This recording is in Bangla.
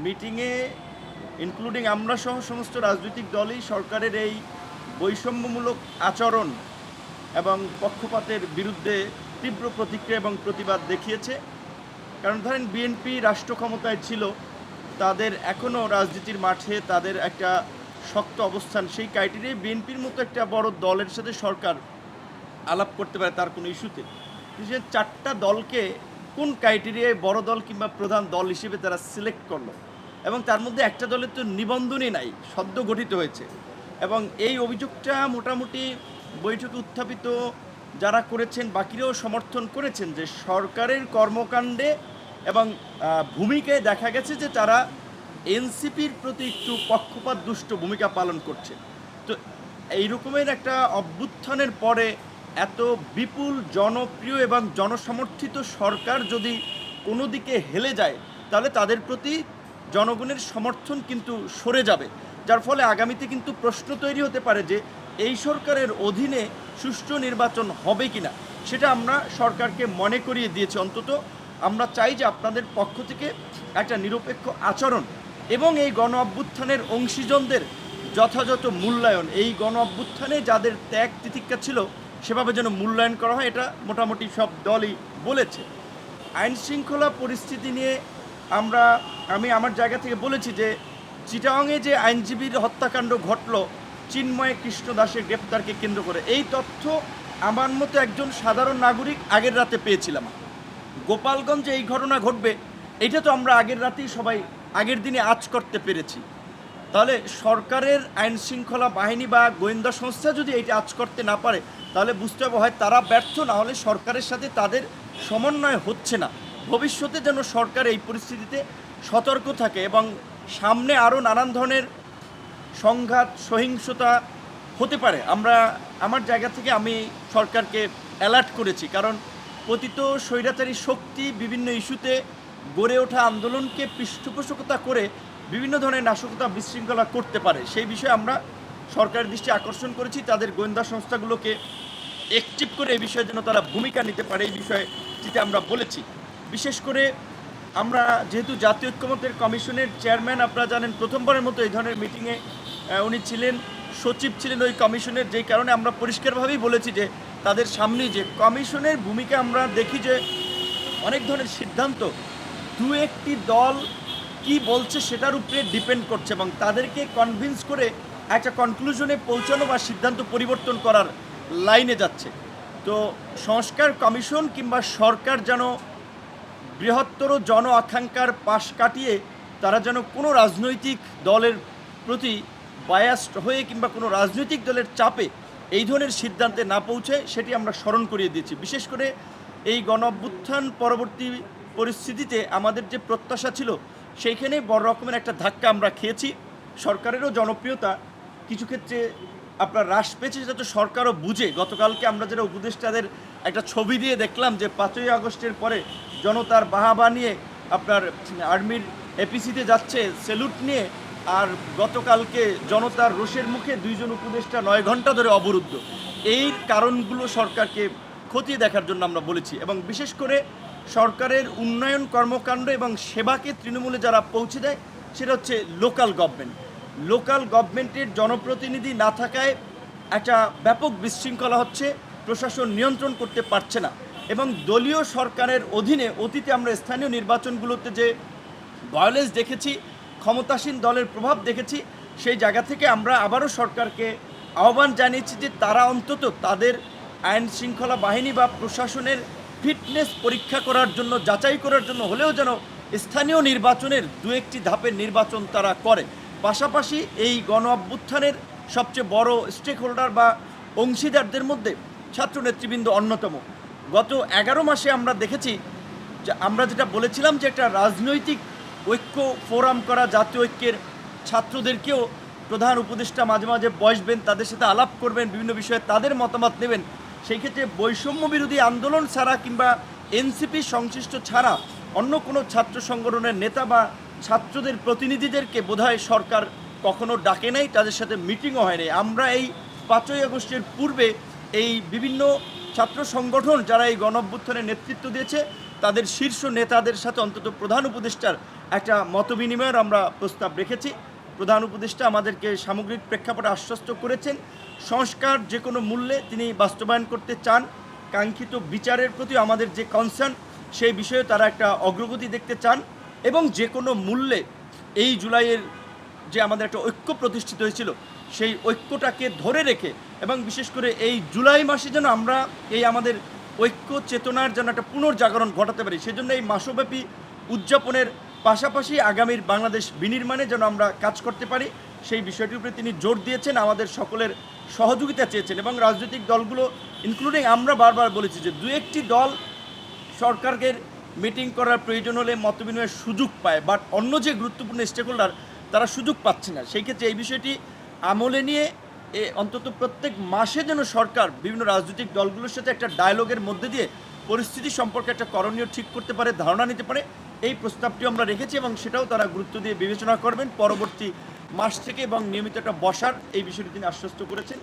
মিটিংয়ে ইনক্লুডিং আমরা সহ সমস্ত রাজনৈতিক দলই সরকারের এই বৈষম্যমূলক আচরণ এবং পক্ষপাতের বিরুদ্ধে তীব্র প্রতিক্রিয়া এবং প্রতিবাদ দেখিয়েছে। কারণ ধরেন বিএনপি রাষ্ট্র ক্ষমতায় ছিল, তাদের এখনও রাজনীতির মাঠে তাদের একটা শক্ত অবস্থান। সেই ক্রাইটেরিয়ায় বিএনপির মতো একটা বড় দলের সাথে সরকার আলাপ করতে পারে তার কোনো ইস্যুতে। যে চারটা দলকে কোন ক্রাইটেরিয়ায় বড় দল কিংবা প্রধান দল হিসেবে তারা সিলেক্ট করলো, এবং তার মধ্যে একটা দলের তো নিবন্ধনই নাই, সদ্য গঠিত হয়েছে। এবং এই অভিযোগটা মোটামুটি বৈঠকে উত্থাপিত যারা করেছেন বাকিরাও সমর্থন করেছেন যে সরকারের কর্মকাণ্ডে এবং ভূমিকায় দেখা গেছে যে তারা এনসিপির প্রতি একটু পক্ষপাত দুষ্ট ভূমিকা পালন করছে। তো এই রকমের একটা অভ্যুত্থানের পরে এত বিপুল জনপ্রিয় এবং জনসমর্থিত সরকার যদি কোনো দিকে হেলে যায়, তাহলে তাদের প্রতি জনগণের সমর্থন কিন্তু সরে যাবে, যার ফলে আগামীতে কিন্তু প্রশ্ন তৈরি হতে পারে যে এই সরকারের অধীনে সুষ্ঠু নির্বাচন হবে কিনা। সেটা আমরা সরকারকে মনে করিয়ে দিয়েছি। অন্তত আমরা চাই যে আপনাদের পক্ষ থেকে একটা নিরপেক্ষ আচরণ এবং এই গণ অভ্যুত্থানের অংশীজনদের যথাযথ মূল্যায়ন, এই গণ অভ্যুত্থানে যাদের ত্যাগ তিতিক্ষা ছিল সেভাবে যেন মূল্যায়ন করা হয়, এটা মোটামুটি সব দলই বলেছে। আইন শৃঙ্খলা পরিস্থিতি নিয়ে আমি আমার জায়গা থেকে বলেছি যে চিটাগাংয়ে যে আইনজীবীর হত্যাকাণ্ড ঘটল চিন্ময় কৃষ্ণ দাসের গ্রেপ্তারকে কেন্দ্র করে, এই তথ্য আমার মতো একজন সাধারণ নাগরিক আগের রাতে পেয়েছিলাম। গোপালগঞ্জে এই ঘটনা ঘটবে এটা তো আমরা আগের রাতেই সবাই আগের দিনে আঁচ করতে পেরেছি। তাহলে সরকারের আইন শৃঙ্খলা বাহিনী বা গোয়েন্দা সংস্থা যদি এইটা আঁচ করতে না পারে, তাহলে বুঝতে হবে হয় তারা ব্যর্থ, না হলে সরকারের সাথে তাদের সমন্বয় হচ্ছে না। ভবিষ্যতে যেন সরকার এই পরিস্থিতিতে সতর্ক থাকে এবং সামনে আরও নানান ধরনের সংঘাত সহিংসতা হতে পারে। আমার জায়গা থেকে আমি সরকারকে অ্যালার্ট করেছি, কারণ পতিত স্বৈরাচারী শক্তি বিভিন্ন ইস্যুতে গড়ে ওঠা আন্দোলনকে পৃষ্ঠপোষকতা করে বিভিন্ন ধরনের নাশকতা বিশৃঙ্খলা করতে পারে। সেই বিষয়ে আমরা সরকারের দৃষ্টি আকর্ষণ করেছি, তাদের গোয়েন্দা সংস্থাগুলোকে অ্যাক্টিভ করে এই বিষয়ে যেন তারা ভূমিকা নিতে পারে এই বিষয়ে যেটা আমরা বলেছি। বিশেষ করে আমরা যেহেতু জাতীয় ঐক্যমত্যের কমিশনের চেয়ারম্যান, আপনারা জানেন প্রথমবারের মতো এই ধরনের মিটিংয়ে উনি ছিলেন, সচিব ছিলেন ওই কমিশনের, যেই কারণে আমরা পরিষ্কারভাবেই বলেছি যে তাদের সামনেই যে কমিশনের ভূমিকা আমরা দেখি যে অনেক ধরনের সিদ্ধান্ত দু একটি দল কি বলছে সেটার উপরে ডিপেন্ড করছে এবং তাদেরকে কনভিন্স করে একটা কনক্লুশনে পৌঁছানো বা সিদ্ধান্ত পরিবর্তন করার লাইনে যাচ্ছে। তো সংস্কার কমিশন কিংবা সরকার যেন বৃহত্তর জন আকাঙ্ক্ষার পাশ কাটিয়ে তারা যেন কোনো রাজনৈতিক দলের প্রতি বায়াসড হয়ে কিংবা কোনো রাজনৈতিক দলের চাপে এই ধরনের সিদ্ধান্তে না পৌঁছায়, সেটি আমরা স্মরণ করিয়ে দিয়েছি। বিশেষ করে এই গণ অভ্যুত্থান পরবর্তী পরিস্থিতিতে আমাদের যে প্রত্যাশা ছিল সেইখানে বড় রকমের একটা ধাক্কা আমরা খেয়েছি। সরকারেরও জনপ্রিয়তা কিছু ক্ষেত্রে আপনার হ্রাস পেয়েছে, সেটা তো সরকারও বুঝে। গতকালকে আমরা যেটা উপদেষ্টাদের একটা ছবি দিয়ে দেখলাম যে 5ই আগস্টের পরে জনতার বাহাবা নিয়ে আপনার আর্মির এপিসিতে যাচ্ছে স্যালুট নিয়ে, আর গতকালকে জনতার রোষের মুখে 2 জন উপদেষ্টা 9 ঘন্টা ধরে অবরুদ্ধ। এই কারণগুলো সরকারকে খতিয়ে দেখার জন্য আমরা বলেছি। এবং বিশেষ করে সরকারের উন্নয়ন কর্মকাণ্ড এবং সেবাকে তৃণমূলে যারা পৌঁছে দেয় সেটা হচ্ছে লোকাল গভর্নমেন্ট। লোকাল গভর্নমেন্টের জনপ্রতিনিধি না থাকায় একটা ব্যাপক বিশৃঙ্খলা হচ্ছে, প্রশাসন নিয়ন্ত্রণ করতে পারছে না। এবং দলীয় সরকারের অধীনে অতীতে আমরা স্থানীয় নির্বাচনগুলোতে যে ভায়োলেন্স দেখেছি, ক্ষমতাসীন দলের প্রভাব দেখেছি, সেই জায়গা থেকে আমরা আবারও সরকারকে আহ্বান জানিয়েছি যে তারা অন্তত তাদের আইন শৃঙ্খলা বাহিনী বা প্রশাসনের ফিটনেস পরীক্ষা করার জন্য, যাচাই করার জন্য হলেও যেন স্থানীয় নির্বাচনের 2-1টি ধাপের নির্বাচন তারা করে। পাশাপাশি এই গণ অভ্যুত্থানের সবচেয়ে বড় স্টেক হোল্ডার বা অংশীদারদের মধ্যে ছাত্র নেতৃবৃন্দ অন্যতম। গত 11 মাসে আমরা দেখেছি যে আমরা যেটা বলেছিলাম যে একটা রাজনৈতিক ঐক্য ফোরাম করা, জাতীয় ঐক্যের ছাত্রদেরকেও প্রধান উপদেষ্টা মাঝে মাঝে বসবেন, তাদের সাথে আলাপ করবেন, বিভিন্ন বিষয়ে তাদের মতামত নেবেন। সেই ক্ষেত্রে বৈষম্য বিরোধী আন্দোলন ছাড়া কিংবা এনসিপি সংশ্লিষ্ট ছাড়া অন্য কোনো ছাত্র সংগঠনের নেতা বা ছাত্রদের প্রতিনিধিদেরকে বোধহয় সরকার কখনো ডাকে নাই, তাদের সাথে মিটিংও হয়নি। আমরা এই 5ই আগস্টের পূর্বে এই বিভিন্ন ছাত্র সংগঠন যারা এই গণ অভ্যুত্থানের নেতৃত্ব দিয়েছে তাদের শীর্ষ নেতাদের সাথে অন্তত প্রধান উপদেষ্টার একটা মতবিনিময়ের আমরা প্রস্তাব রেখেছি। প্রধান উপদেষ্টা আমাদেরকে সামগ্রিক প্রেক্ষাপটে আশ্বস্ত করেছেন সংস্কার যে কোনো মূল্যে তিনি বাস্তবায়ন করতে চান। কাঙ্ক্ষিত বিচারের প্রতি আমাদের যে কনসার্ন সেই বিষয়ে তারা একটা অগ্রগতি দেখতে চান এবং যে কোনো মূল্যে এই জুলাইয়ের যে আমাদের একটা ঐক্য প্রতিষ্ঠিত হয়েছিল সেই ঐক্যটাকে ধরে রেখে এবং বিশেষ করে এই জুলাই মাসে যেন আমরা এই আমাদের ঐক্য চেতনার যেন একটা পুনর্জাগরণ ঘটাতে পারি, সেজন্য এই মাসব্যাপী উদযাপনের পাশাপাশি আগামীর বাংলাদেশ বিনির্মাণে যেন আমরা কাজ করতে পারি সেই বিষয়টির উপরে তিনি জোর দিয়েছেন, আমাদের সকলের সহযোগিতা চেয়েছেন এবং রাজনৈতিক দলগুলো ইনক্লুডিং আমরা বারবার বলেছি যে দু একটি দল সরকারকে মিটিং করার প্রয়োজন হলে মতবিনিময়ের সুযোগ পায়, বাট অন্য যে গুরুত্বপূর্ণ স্টেক হোল্ডার তারা সুযোগ পাচ্ছে না। সেই ক্ষেত্রে এই বিষয়টি আমলে নিয়ে অন্তত প্রত্যেক মাসে যেন সরকার বিভিন্ন রাজনৈতিক দলগুলোর সাথে একটা ডায়ালগের মধ্যে দিয়ে পরিস্থিতি সম্পর্কে একটা করণীয় ঠিক করতে পারে, ধারণা নিতে পারে, এই প্রস্তাবটিও আমরা রেখেছি এবং সেটাও তারা গুরুত্ব দিয়ে বিবেচনা করবেন পরবর্তী মাস থেকে এবং নিয়মিত একটা বসার এই বিষয়টি তিনি আশ্বস্ত করেছেন।